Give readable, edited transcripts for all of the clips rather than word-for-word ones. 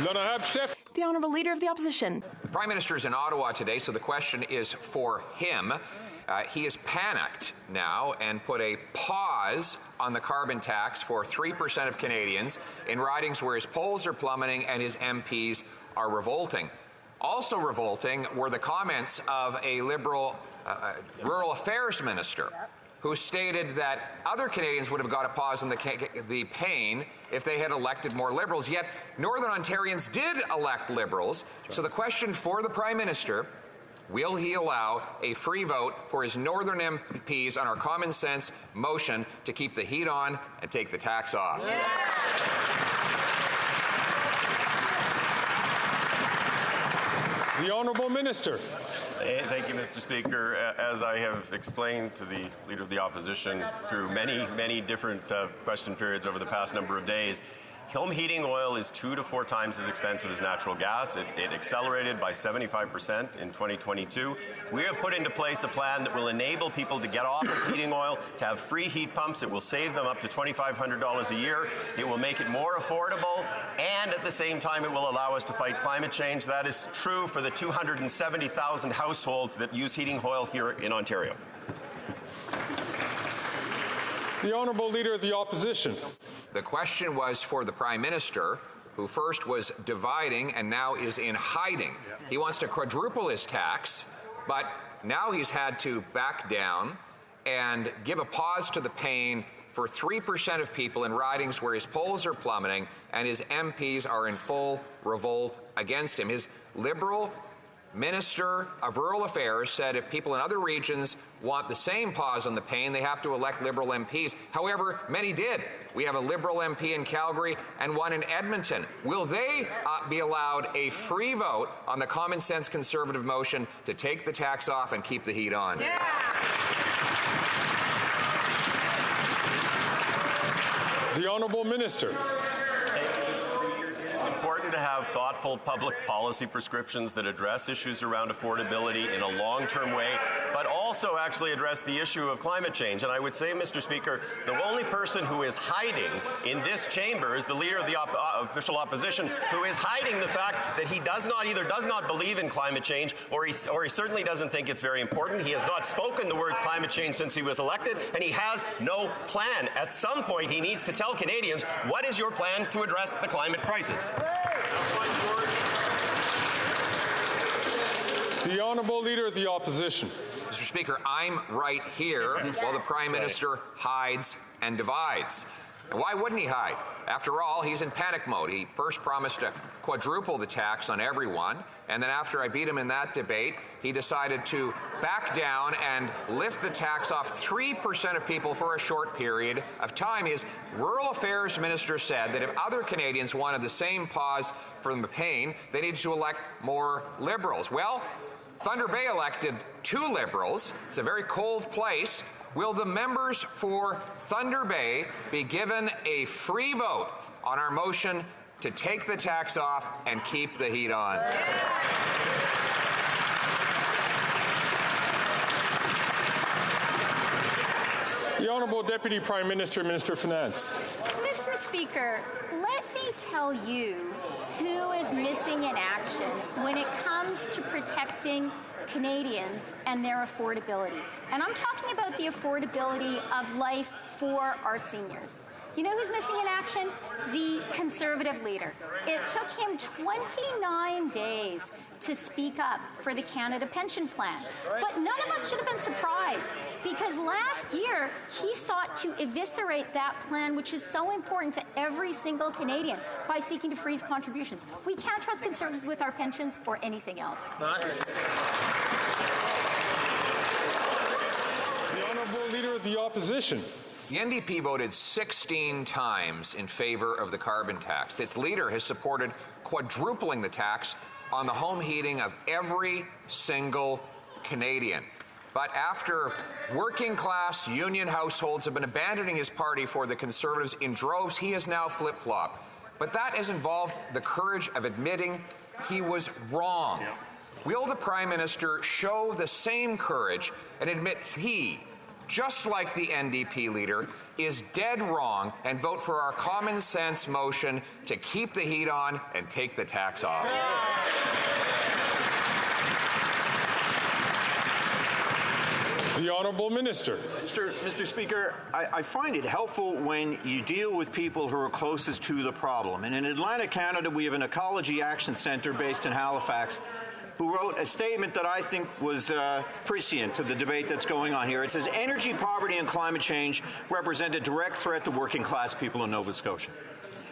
The Honourable Leader of the Opposition. The Prime Minister is in Ottawa today, so the question is for him. He is panicked now and put a pause on the carbon tax for 3% of Canadians in ridings where his polls are plummeting and his MPs are revolting. Also revolting were the comments of a Liberal Rural Affairs Minister who stated that other Canadians would have got a pause on the pain if they had elected more Liberals. Yet Northern Ontarians did elect Liberals. So the question for the Prime Minister: will he allow a free vote for his Northern MPs on our common sense motion to keep the heat on and take the tax off? The Honourable Minister. Thank you, Mr. Speaker. As I have explained to the Leader of the Opposition through many different question periods over the past number of days, home heating oil is 2 to 4 times as expensive as natural gas. It accelerated by 75% in 2022. We have put into place a plan that will enable people to get off of heating oil, to have free heat pumps. It will save them up to $2,500 a year. It will make it more affordable, and at the same time, it will allow us to fight climate change. That is true for the 270,000 households that use heating oil here in Ontario. The Honourable Leader of the Opposition. The question was for the Prime Minister, who first was dividing and now is in hiding. He wants to quadruple his tax, but now he's had to back down and give a pause to the pain for 3% of people in ridings where his polls are plummeting and his MPs are in full revolt against him. His Liberal Minister of Rural Affairs said if people in other regions want the same pause on the pain, they have to elect Liberal MPs. However, many did. We have a Liberal MP in Calgary and one in Edmonton. Will they be allowed a free vote on the common sense Conservative motion to take the tax off and keep the heat on? The Honourable Minister. To have thoughtful public policy prescriptions that address issues around affordability in a long-term way, but also actually address the issue of climate change. And I would say, Mr. Speaker, the only person who is hiding in this chamber is the Leader of the official opposition, who is hiding the fact that he either does not believe in climate change, or he certainly doesn't think it's very important. He has not spoken the words climate change since he was elected, and he has no plan. At some point, he needs to tell Canadians, what is your plan to address the climate crisis? The Honourable Leader of the Opposition. Mr. Speaker, I'm right here while the Prime Minister hides and divides. And why wouldn't he hide? After all, he's in panic mode. He first promised to quadruple the tax on everyone, and then after I beat him in that debate, he decided to back down and lift the tax off 3% of people for a short period of time. His Rural Affairs Minister said that if other Canadians wanted the same pause from the pain, they needed to elect more Liberals. Well, Thunder Bay elected 2 Liberals. It's a very cold place. Will the members for Thunder Bay be given a free vote on our motion to take the tax off and keep the heat on? The Honourable Deputy Prime Minister, Minister of Finance. Mr. Speaker, let me tell you who is missing in action when it comes to protecting Canadians and their affordability. And I'm talking about the affordability of life for our seniors. You know who's missing in action? The Conservative leader. It took him 29 days to speak up for the Canada Pension Plan. But none of us should have been surprised, because last year he sought to eviscerate that plan, which is so important to every single Canadian, by seeking to freeze contributions. We can't trust Conservatives with our pensions or anything else. The Honourable Leader of the Opposition. The NDP voted 16 times in favor of the carbon tax. Its leader has supported quadrupling the tax on the home heating of every single Canadian. But after working-class union households have been abandoning his party for the Conservatives in droves, he has now flip-flopped. But that has involved the courage of admitting he was wrong. Will the Prime Minister show the same courage and admit he, just like the NDP leader, is dead wrong and vote for our common sense motion to keep the heat on and take the tax off. The Honourable Minister. Mr. Speaker, I find it helpful when you deal with people who are closest to the problem. And in Atlantic, Canada, we have an Ecology Action Centre based in Halifax who wrote a statement that I think was prescient to the debate that's going on here. It says, energy poverty and climate change represent a direct threat to working class people in Nova Scotia.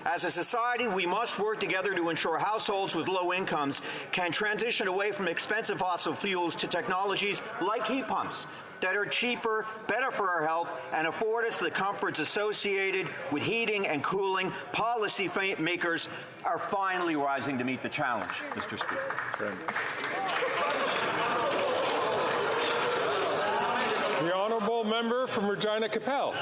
As a society, we must work together to ensure households with low incomes can transition away from expensive fossil fuels to technologies like heat pumps that are cheaper, better for our health, and afford us the comforts associated with heating and cooling. Policy makers are finally rising to meet the challenge, Mr. Speaker. The Honourable Member from Regina Capel.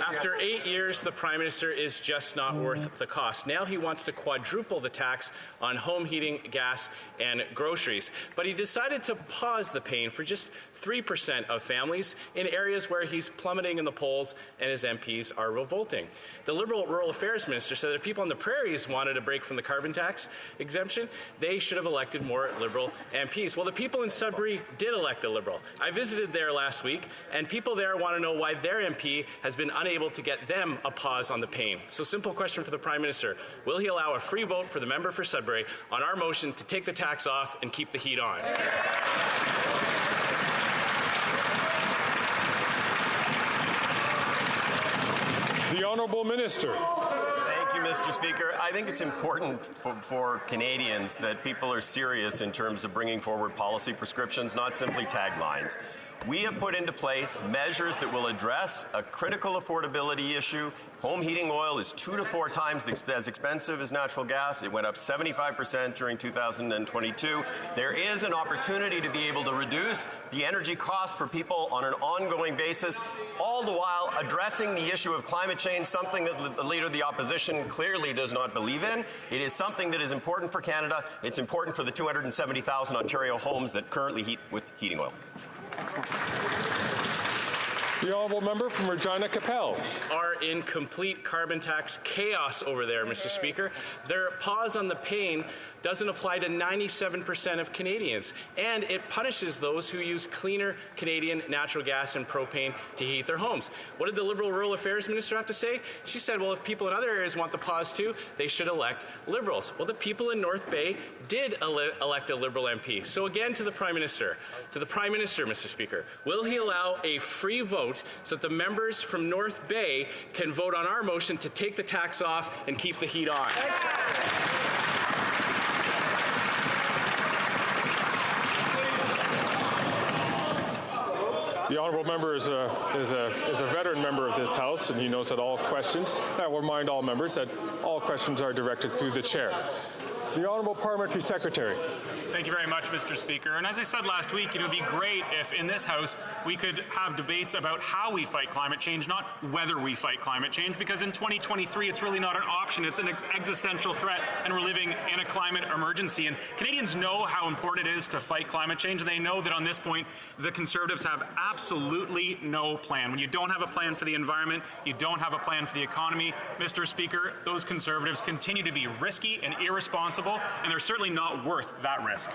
After 8 years, the Prime Minister is just not worth the cost. Now he wants to quadruple the tax on home heating, gas, and groceries. But he decided to pause the pain for just 3% of families in areas where he's plummeting in the polls and his MPs are revolting. The Liberal Rural Affairs Minister said that if people on the prairies wanted a break from the carbon tax exemption, they should have elected more Liberal MPs. Well, the people in Sudbury did elect a Liberal. I visited there last week, and people there want to know why their MP has been unable to get them a pause on the pain. So simple question for the Prime Minister. Will he allow a free vote for the member for Sudbury on our motion to take the tax off and keep the heat on? The Honourable Minister. Thank you, Mr. Speaker. I think it's important for Canadians that people are serious in terms of bringing forward policy prescriptions, not simply taglines. We have put into place measures that will address a critical affordability issue. Home heating oil is 2 to 4 times as expensive as natural gas. It went up 75% during 2022. There is an opportunity to be able to reduce the energy cost for people on an ongoing basis, all the while addressing the issue of climate change, something that the Leader of the Opposition clearly does not believe in. It is something that is important for Canada. It's important for the 270,000 Ontario homes that currently heat with heating oil. Excellent. The Honourable Member from Regina Capel. Are in complete carbon tax chaos over there, Mr. Speaker. Their pause on the pain doesn't apply to 97% of Canadians, and it punishes those who use cleaner Canadian natural gas and propane to heat their homes. What did the Liberal Rural Affairs Minister have to say? She said, well, if people in other areas want the pause too, they should elect Liberals. Well, the people in North Bay did elect a Liberal MP. So again, to the Prime Minister, Mr. Speaker, will he allow a free vote so that the members from North Bay can vote on our motion to take the tax off and keep the heat on? The Honourable Member is a veteran member of this House, and he knows that all questions, I will remind all members that all questions are directed through the Chair. The Honourable Parliamentary Secretary. Thank you very much, Mr. Speaker. And as I said last week, it would be great if in this House we could have debates about how we fight climate change, not whether we fight climate change, because in 2023 it's really not an option. It's an existential threat, and we're living in a climate emergency. And Canadians know how important it is to fight climate change, and they know that on this point the Conservatives have absolutely no plan. When you don't have a plan for the environment, you don't have a plan for the economy, Mr. Speaker, those Conservatives continue to be risky and irresponsible, and they're certainly not worth that risk.